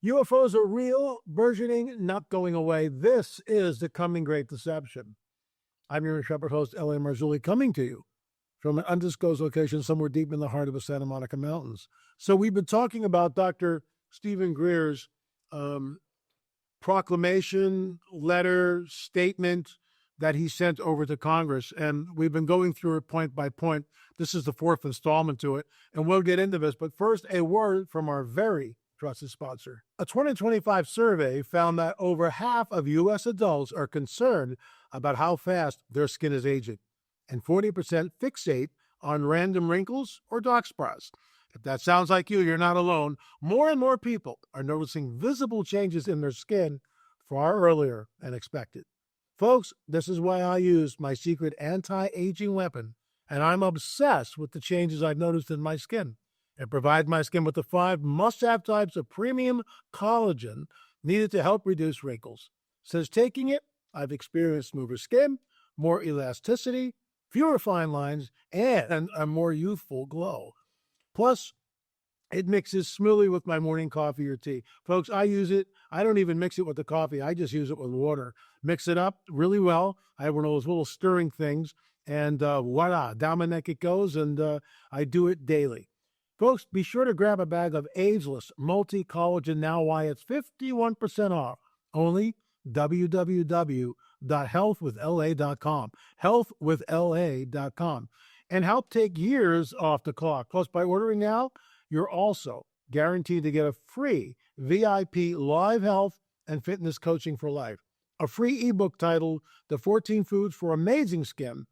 UFOs are real, burgeoning, not going away. This is the coming great deception. I'm your shepherd host, L.A. Marzulli, coming to you from an undisclosed location somewhere deep in the heart of the Santa Monica Mountains. So we've been talking about Dr. Stephen Greer's proclamation, letter, statement that he sent over to Congress. And we've been going through it point by point. This is the fourth installment to it. And we'll get into this. But first, a word from our very trusted sponsor. A 2025 survey found that over half of U.S. adults are concerned about how fast their skin is aging, and 40% fixate on random wrinkles or dark spots. If that sounds like you, you're not alone. More and more people are noticing visible changes in their skin far earlier than expected. Folks, this is why I use my secret anti-aging weapon, and I'm obsessed with the changes I've noticed in my skin. It provides my skin with the 5 must-have types of premium collagen needed to help reduce wrinkles. Since taking it, I've experienced smoother skin, more elasticity, fewer fine lines, and a more youthful glow. Plus, it mixes smoothly with my morning coffee or tea. Folks, I use it. I don't even mix it with the coffee. I just use it with water. Mix it up really well. I have one of those little stirring things, and voila, down my neck it goes, and I do it daily. Folks, be sure to grab a bag of ageless multi-collagen now while it's 51% off. Only www.healthwithla.com. Healthwithla.com. And help take years off the clock. Plus, by ordering now, you're also guaranteed to get a free VIP live health and fitness coaching for life, a free ebook titled The 14 Foods for Amazing Skin,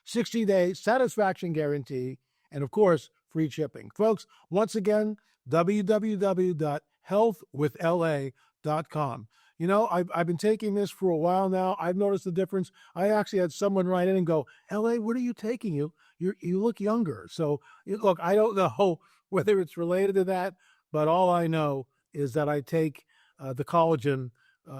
60-day satisfaction guarantee, and of course, free shipping. Folks, once again, www.healthwithla.com. You know, I've been taking this for a while now. I've noticed the difference. I actually had someone write in and go, "LA, what are you taking? You look younger." So, look, I don't know whether it's related to that, but all I know is that I take the collagen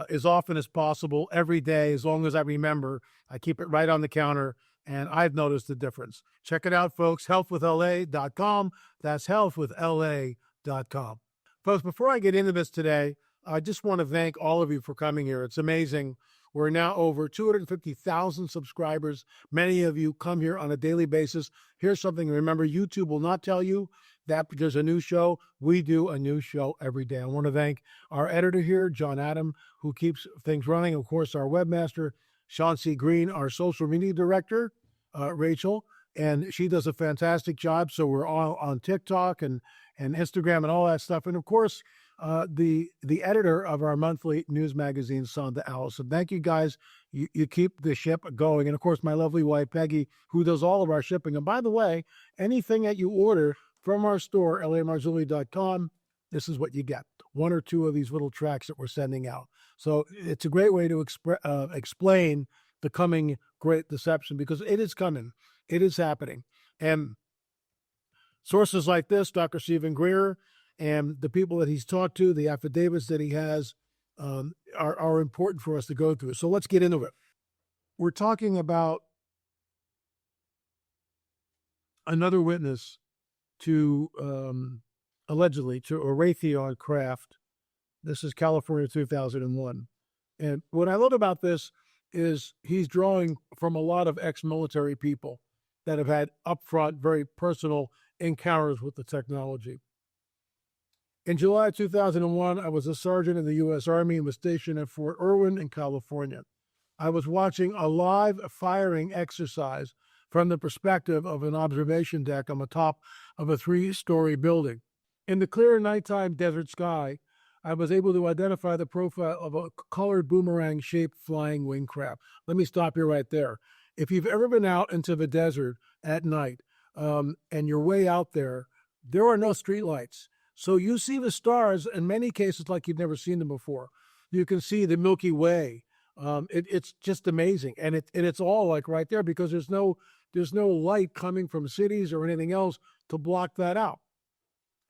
as often as possible every day, as long as I remember. I keep it right on the counter, and I've noticed the difference. Check it out, folks, healthwithla.com. That's healthwithla.com. Folks, before I get into this today, I just want to thank all of you for coming here. It's amazing. We're now over 250,000 subscribers. Many of you come here on a daily basis. Here's something to remember. YouTube will not tell you that there's a new show. We do a new show every day. I want to thank our editor here, John Adam, who keeps things running. Of course, our webmaster, Sean C. Green, our social media director, Rachel, and she does a fantastic job. So we're all on TikTok and Instagram and all that stuff. And of course, the editor of our monthly news magazine, Sonda Allison. Thank you, guys. You keep the ship going. And of course, my lovely wife, Peggy, who does all of our shipping. And by the way, anything that you order from our store, lamarzulli.com, this is what you get. 1 or 2 of these little tracks that we're sending out. So it's a great way to explain the coming great deception, because it is coming. It is happening. And sources like this, Dr. Stephen Greer, and the people that he's talked to, the affidavits that he has, are important for us to go through. So let's get into it. We're talking about another witness to, allegedly, to a Raytheon craft. This is California 2001. And what I love about this is he's drawing from a lot of ex-military people that have had upfront, very personal encounters with the technology. In July 2001, I was a sergeant in the U.S. Army and was stationed at Fort Irwin in California. I was watching a live firing exercise from the perspective of an observation deck on the top of a 3-story building. In the clear nighttime desert sky, I was able to identify the profile of a colored boomerang-shaped flying wing craft. Let me stop you right there. If you've ever been out into the desert at night, and you're way out there, there are no streetlights. So you see the stars in many cases like you've never seen them before. You can see the Milky Way. It's just amazing, and it's all like right there, because there's no light coming from cities or anything else to block that out.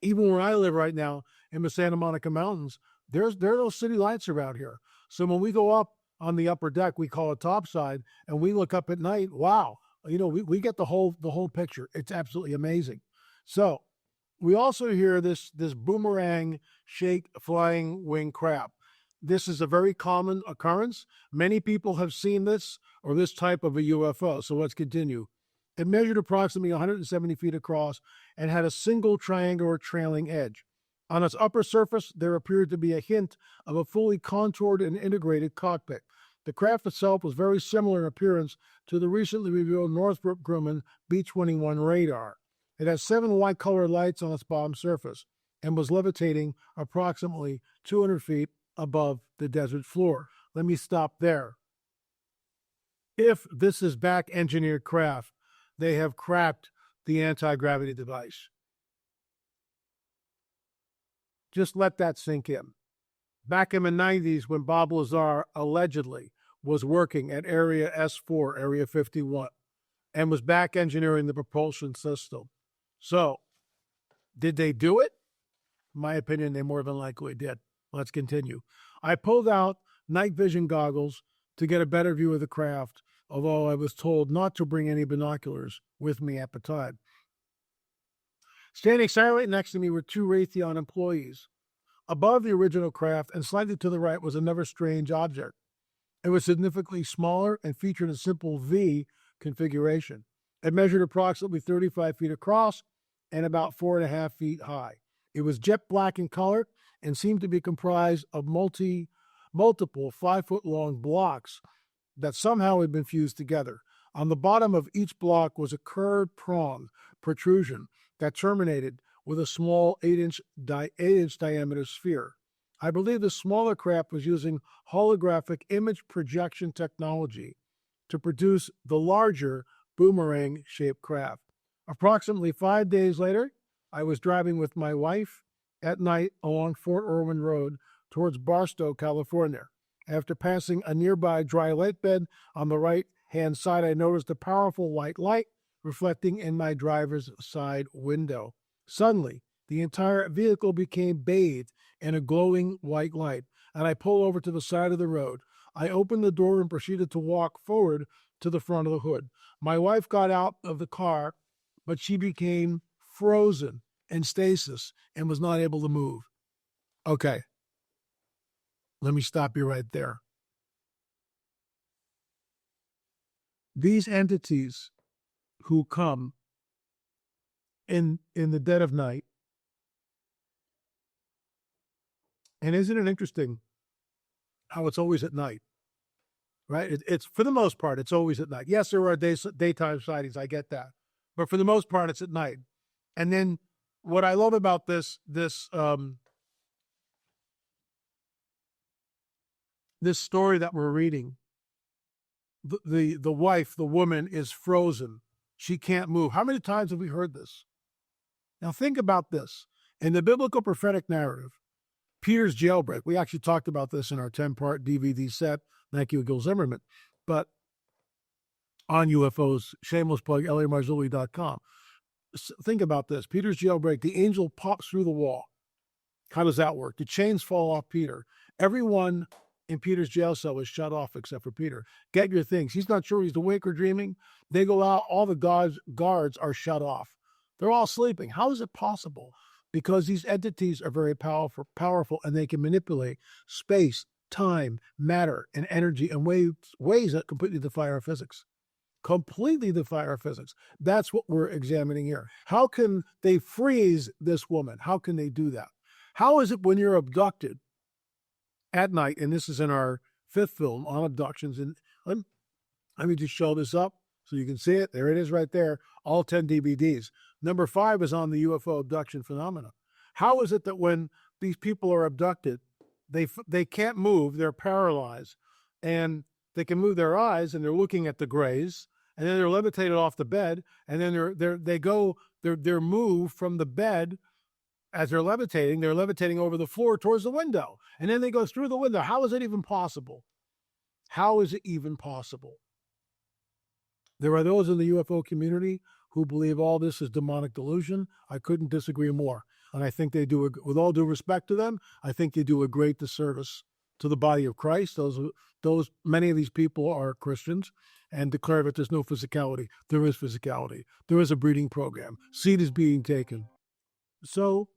Even where I live right now in the Santa Monica Mountains, there are no city lights around here. So when we go up on the upper deck, we call it topside, and we look up at night, wow, we get the whole picture. It's absolutely amazing. So We also hear this boomerang-shaped flying wing craft. This is a very common occurrence. Many people have seen this or this type of a UFO. So let's continue. It measured approximately 170 feet across and had a single triangular trailing edge. On its upper surface, there appeared to be a hint of a fully contoured and integrated cockpit. The craft itself was very similar in appearance to the recently revealed Northrop Grumman B-21 radar. It has 7 white-colored lights on its bottom surface and was levitating approximately 200 feet above the desert floor. Let me stop there. If this is back-engineered craft, they have cracked the anti-gravity device. Just let that sink in. Back in the 90s, when Bob Lazar allegedly was working at Area S4, Area 51, and was back engineering the propulsion system. So, did they do it? In my opinion, they more than likely did. Let's continue. I pulled out night vision goggles to get a better view of the craft, although I was told not to bring any binoculars with me at the time. Standing silently next to me were 2 Raytheon employees. Above the original craft and slightly to the right was another strange object. It was significantly smaller and featured a simple V configuration. It measured approximately 35 feet across and about 4.5 feet high. It was jet black in color and seemed to be comprised of multiple 5-foot-long blocks that somehow had been fused together. On the bottom of each block was a curved prong protrusion that terminated with a small 8-inch diameter sphere. I believe the smaller craft was using holographic image projection technology to produce the larger boomerang-shaped craft. Approximately 5 days later, I was driving with my wife at night along Fort Irwin Road towards Barstow, California. After passing a nearby dry light bed on the right-hand side, I noticed a powerful white light reflecting in my driver's side window. Suddenly, the entire vehicle became bathed in a glowing white light, and I pulled over to the side of the road. I opened the door and proceeded to walk forward to the front of the hood. My wife got out of the car, but she became frozen in stasis and was not able to move. Okay. Let me stop you right there. These entities who come in the dead of night, and isn't it interesting how it's always at night, right? It's for the most part, it's always at night. Yes, there are daytime sightings, I get that. But for the most part, it's at night. And then what I love about this story that we're reading, the wife, the woman, is frozen. She can't move. How many times have we heard this? Now think about this. In the biblical prophetic narrative, Peter's jailbreak, we actually talked about this in our 10-part DVD set. Thank you, Gil Zimmerman. But on UFOs, shameless plug, LAMarzulli.com. Think about this. Peter's jailbreak, the angel pops through the wall. How does that work? The chains fall off Peter. Everyone in Peter's jail cell is shut off except for Peter. Get your things. He's not sure he's awake or dreaming. They go out. All the guards are shut off. They're all sleeping. How is it possible? Because these entities are very powerful, and they can manipulate space, time, matter, and energy in ways that completely defy our physics. Completely defy our physics. That's what we're examining here. How can they freeze this woman? How can they do that? How is it when you're abducted at night, and this is in our 5th film on abductions, and let me just show this up so you can see it. There it is right there, all 10 DVDs. Number 5 is on the UFO abduction phenomena. How is it that when these people are abducted, they can't move, they're paralyzed, and they can move their eyes, and they're looking at the grays, and then they're levitated off the bed, and then they're moved from the bed. As they're levitating over the floor towards the window. And then they go through the window. How is it even possible? How is it even possible? There are those in the UFO community who believe all this is demonic delusion. I couldn't disagree more. And I think they do, with all due respect to them, I think they do a great disservice to the body of Christ. Many of these people are Christians and declare that there's no physicality. There is physicality. There is a breeding program. Seed is being taken. So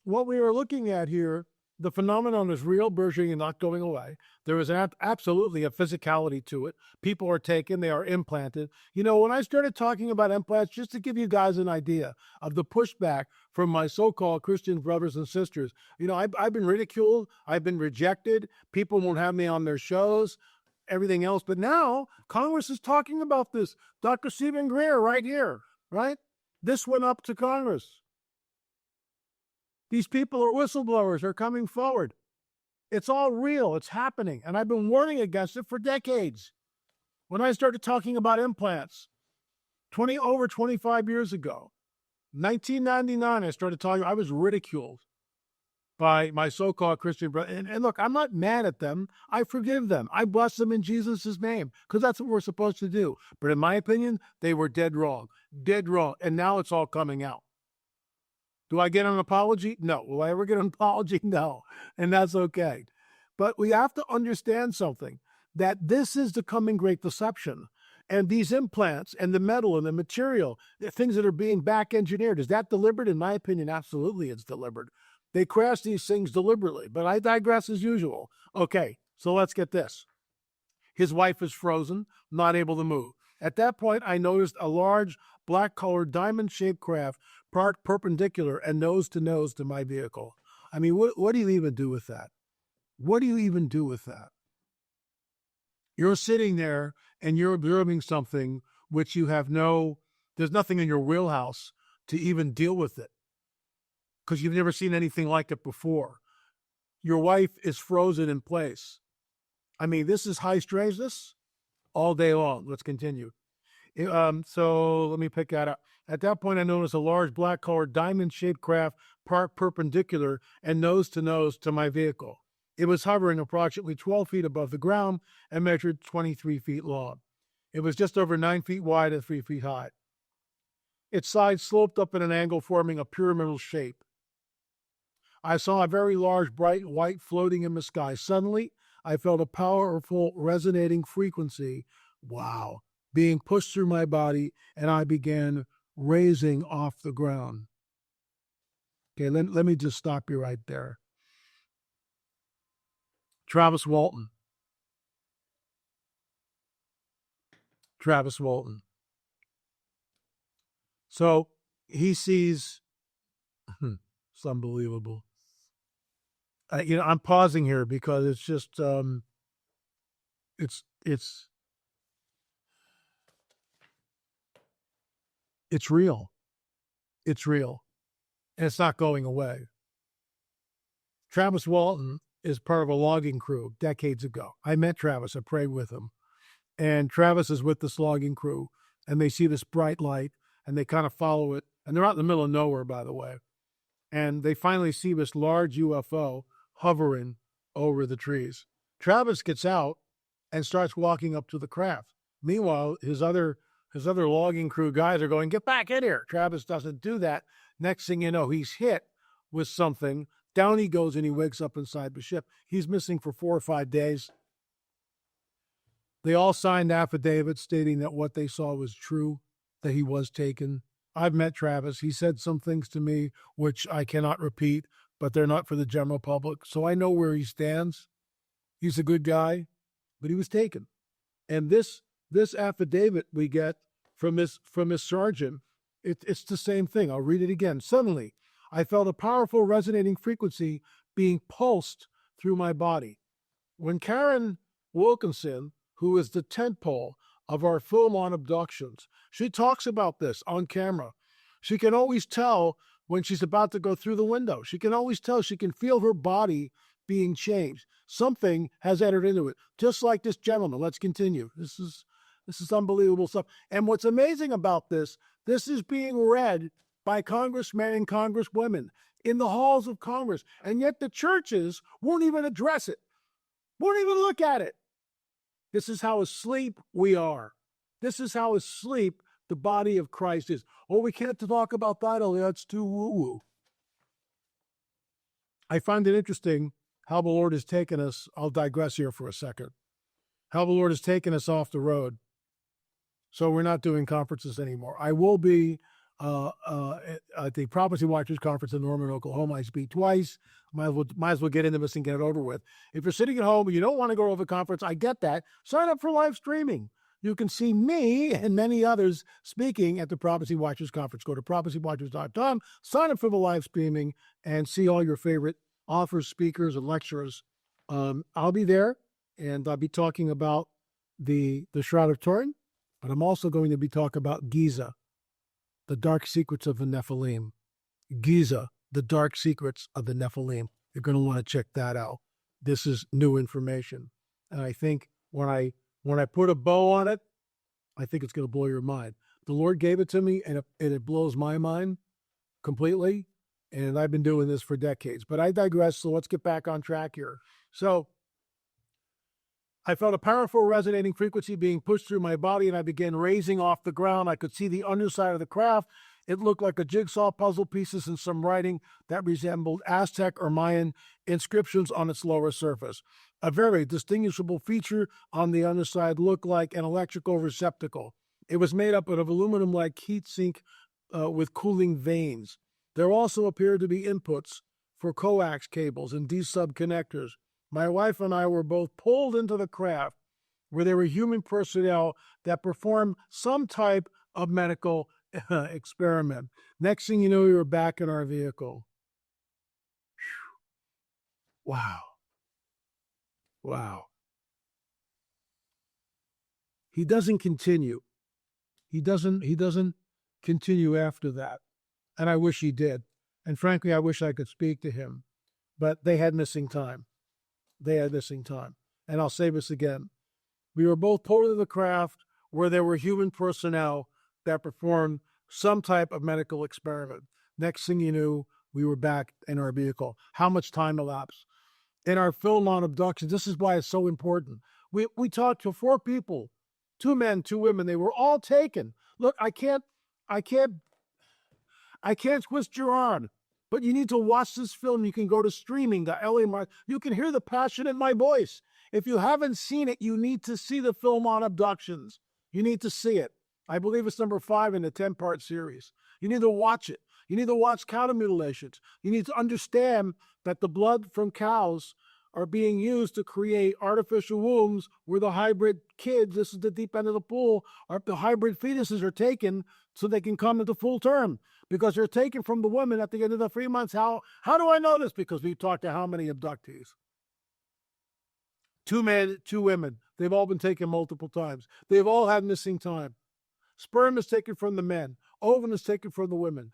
what we are looking at here, the phenomenon is real, burgeoning, and not going away. There is absolutely a physicality to it. People are taken, they are implanted. You know, when I started talking about implants, just to give you guys an idea of the pushback from my so-called Christian brothers and sisters, you know, I've been ridiculed, I've been rejected, people won't have me on their shows, everything else. But now Congress is talking about this. Dr. Stephen Greer right here, right? This went up to Congress. These people are whistleblowers, are coming forward. It's all real. It's happening. And I've been warning against it for decades. When I started talking about implants, over 25 years ago, 1999, I started talking, I was ridiculed by my so-called Christian brother. And look, I'm not mad at them. I forgive them. I bless them in Jesus' name, because that's what we're supposed to do. But in my opinion, they were dead wrong. Dead wrong. And now it's all coming out. Do I get an apology? No. Will I ever get an apology? No. And that's okay. But we have to understand something, that this is the coming great deception. And these implants and the metal and the material, the things that are being back engineered, is that deliberate? In my opinion, absolutely it's deliberate. They crash these things deliberately, but I digress as usual. Okay, so let's get this. His wife is frozen, not able to move. At that point, I noticed a large black-colored diamond-shaped craft parked perpendicular and nose to my vehicle. I mean, what do you even do with that? What do you even do with that? You're sitting there and you're observing something which you have there's nothing in your wheelhouse to even deal with it, because you've never seen anything like it before. Your wife is frozen in place. I mean, this is high strangeness all day long. Let's continue. So let me pick that up. At that point, I noticed a large black-colored diamond-shaped craft parked perpendicular and nose to my vehicle. It was hovering approximately 12 feet above the ground and measured 23 feet long. It was just over 9 feet wide and 3 feet high. Its sides sloped up at an angle, forming a pyramidal shape. I saw a very large, bright white floating in the sky. Suddenly, I felt a powerful, resonating frequency, wow, being pushed through my body, and I began raising off the ground. Okay, let me just stop you right there. Travis Walton. So he sees, it's unbelievable. I'm pausing here because it's just, it's real. It's real. And it's not going away. Travis Walton is part of a logging crew decades ago. I met Travis. I prayed with him. And Travis is with this logging crew, and they see this bright light, and they kind of follow it. And they're out in the middle of nowhere, by the way. And they finally see this large UFO hovering over the trees. Travis gets out and starts walking up to the craft. Meanwhile, his other logging crew guys are going, "Get back in here." Travis doesn't do that. Next thing you know, he's hit with something. Down he goes, and he wakes up inside the ship. He's missing for 4 or 5 days. They all signed affidavits stating that what they saw was true, that he was taken. I've met Travis. He said some things to me which I cannot repeat, but they're not for the general public. So I know where he stands. He's a good guy, but he was taken. And this affidavit we get from his sergeant, it's the same thing. I'll read it again. Suddenly, I felt a powerful resonating frequency being pulsed through my body. When Karen Wilkinson, who is the tentpole of our film on abductions, she talks about this on camera. She can always tell when she's about to go through the window. She can always tell. She can feel her body being changed. Something has entered into it, just like this gentleman. Let's continue. This is unbelievable stuff. And what's amazing about this is being read by congressmen and congresswomen in the halls of Congress. And yet the churches won't even address it, won't even look at it. This is how asleep we are. This is how asleep the body of Christ is. Oh, we can't talk about that. Oh, that's too woo-woo. I find it interesting how the Lord has taken us. I'll digress here for a second. How the Lord has taken us off the road. So we're not doing conferences anymore. I will be at the Prophecy Watchers Conference in Norman, Oklahoma. I speak twice. Might as well get into this and get it over with. If you're sitting at home and you don't want to go to the conference, I get that. Sign up for live streaming. You can see me and many others speaking at the Prophecy Watchers Conference. Go to prophecywatchers.com, sign up for the live streaming, and see all your favorite authors, speakers, and lecturers. I'll be there, and I'll be talking about the Shroud of Turin, but I'm also going to be talking about Giza, the dark secrets of the Nephilim. Giza, the dark secrets of the Nephilim. You're going to want to check that out. This is new information. And I think when I put a bow on it, I think it's going to blow your mind. The Lord gave it to me, and it blows my mind completely. And I've been doing this for decades. But I digress, so let's get back on track here. So I felt a powerful resonating frequency being pushed through my body, and I began raising off the ground. I could see the underside of the craft. It looked like a jigsaw puzzle pieces and some writing that resembled Aztec or Mayan inscriptions on its lower surface. A very distinguishable feature on the underside looked like an electrical receptacle. It was made up of aluminum-like heat sink with cooling vanes. There also appeared to be inputs for coax cables and D-sub connectors. My wife and I were both pulled into the craft where there were human personnel that performed some type of medical experiment. Next thing you know, we were back in our vehicle. Whew. Wow. Wow. He doesn't continue. He doesn't continue after that. And I wish he did. And frankly, I wish I could speak to him. But they had missing time. And I'll say this again. We were both pulled into the craft where there were human personnel that performed some type of medical experiment. Next thing you knew, we were back in our vehicle. How much time elapsed? In our film on abductions, this is why it's so important. We talked to 4 people, 2 men, 2 women. They were all taken. Look, I can't twist your arm, but you need to watch this film. You can go to streaming, the LA. You can hear the passion in my voice. If you haven't seen it, you need to see the film on abductions. You need to see it. I believe it's number 5 in the 10-part series. You need to watch it. You need to watch cow mutilations. You need to understand that the blood from cows are being used to create artificial wombs where the hybrid kids, this is the deep end of the pool, the hybrid fetuses are taken so they can come into full term because they're taken from the women at the end of the 3 months. How do I know this? Because we've talked to how many abductees? 2 men, 2 women. They've all been taken multiple times. They've all had missing time. Sperm is taken from the men. Ovum is taken from the women.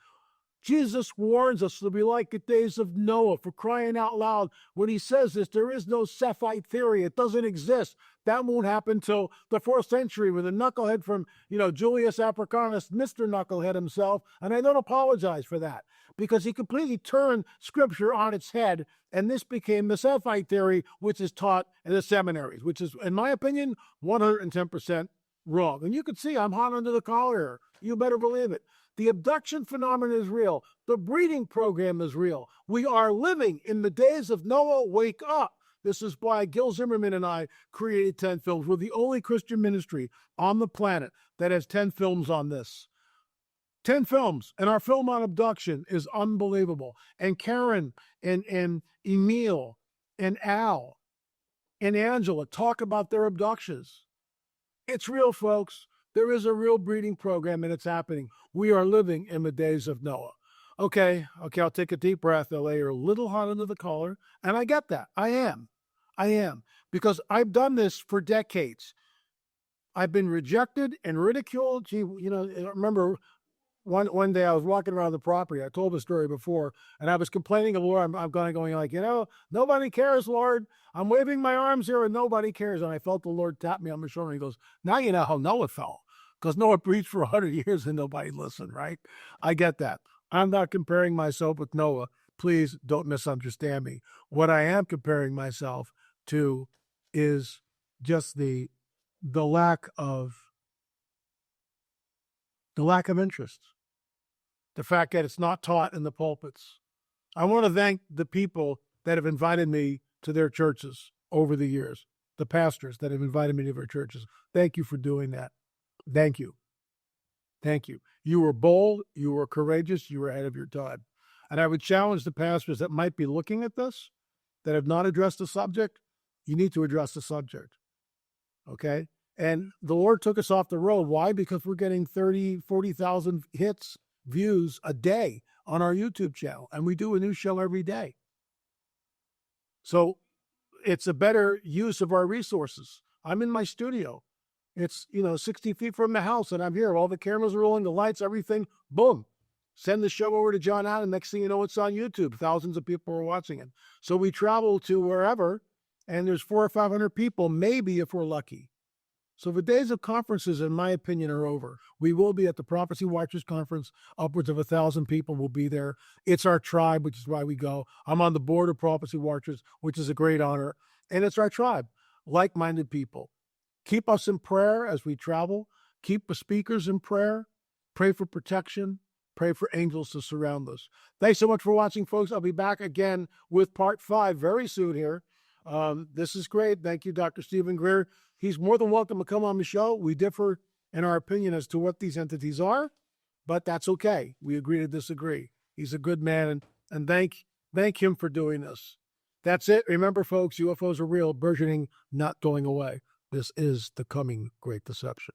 Jesus warns us to be like the days of Noah, for crying out loud. When he says this, there is no Cephite theory. It doesn't exist. That won't happen till the 4th century with a knucklehead from, Julius Africanus, Mr. Knucklehead himself. And I don't apologize for that because he completely turned scripture on its head. And this became the Cephite theory, which is taught in the seminaries, which is, in my opinion, 110% wrong. And you can see I'm hot under the collar here. You better believe it. The abduction phenomenon is real. The breeding program is real. We are living in the days of Noah. Wake up. This is why Gil Zimmerman and I created 10 films. We're the only Christian ministry on the planet that has 10 films on this. 10 films. And our film on abduction is unbelievable. And Karen and Emil and Al and Angela talk about their abductions. It's real, folks. There is a real breeding program, and it's happening. We are living in the days of Noah. Okay, I'll take a deep breath. LA, you're a little hot under the collar, and I get that. I am. Because I've done this for decades. I've been rejected and ridiculed. Gee, I remember one day I was walking around the property. I told the story before, and I was complaining of the Lord. I'm going like, nobody cares, Lord. I'm waving my arms here, and nobody cares. And I felt the Lord tap me on the shoulder, and he goes, now you know how Noah felt. Because Noah preached for 100 years, and nobody listened, right? I get that. I'm not comparing myself with Noah. Please don't misunderstand me. What I am comparing myself to is just the lack of interest. The fact that it's not taught in the pulpits. I want to thank the people that have invited me to their churches over the years, the pastors that have invited me to their churches. Thank you for doing that. Thank you. Thank you. You were bold, you were courageous, you were ahead of your time. And I would challenge the pastors that might be looking at this, that have not addressed the subject, you need to address the subject. Okay? And the Lord took us off the road. Why? Because we're getting 30, 40,000 hits, views a day on our YouTube channel. And we do a new show every day. So it's a better use of our resources. I'm in my studio. It's, 60 feet from the house, and I'm here. All the cameras are rolling, the lights, everything. Boom. Send the show over to John Allen. Next thing you know, it's on YouTube. Thousands of people are watching it. So we travel to wherever, and there's 400 or 500 people, maybe if we're lucky. So the days of conferences, in my opinion, are over. We will be at the Prophecy Watchers Conference. Upwards of 1,000 people will be there. It's our tribe, which is why we go. I'm on the board of Prophecy Watchers, which is a great honor. And it's our tribe, like-minded people. Keep us in prayer as we travel. Keep the speakers in prayer. Pray for protection. Pray for angels to surround us. Thanks so much for watching, folks. I'll be back again with part 5 very soon here. This is great. Thank you, Dr. Stephen Greer. He's more than welcome to come on the show. We differ in our opinion as to what these entities are, but that's okay. We agree to disagree. He's a good man, and thank him for doing this. That's it. Remember, folks, UFOs are real, burgeoning, not going away. This is the coming Great Deception.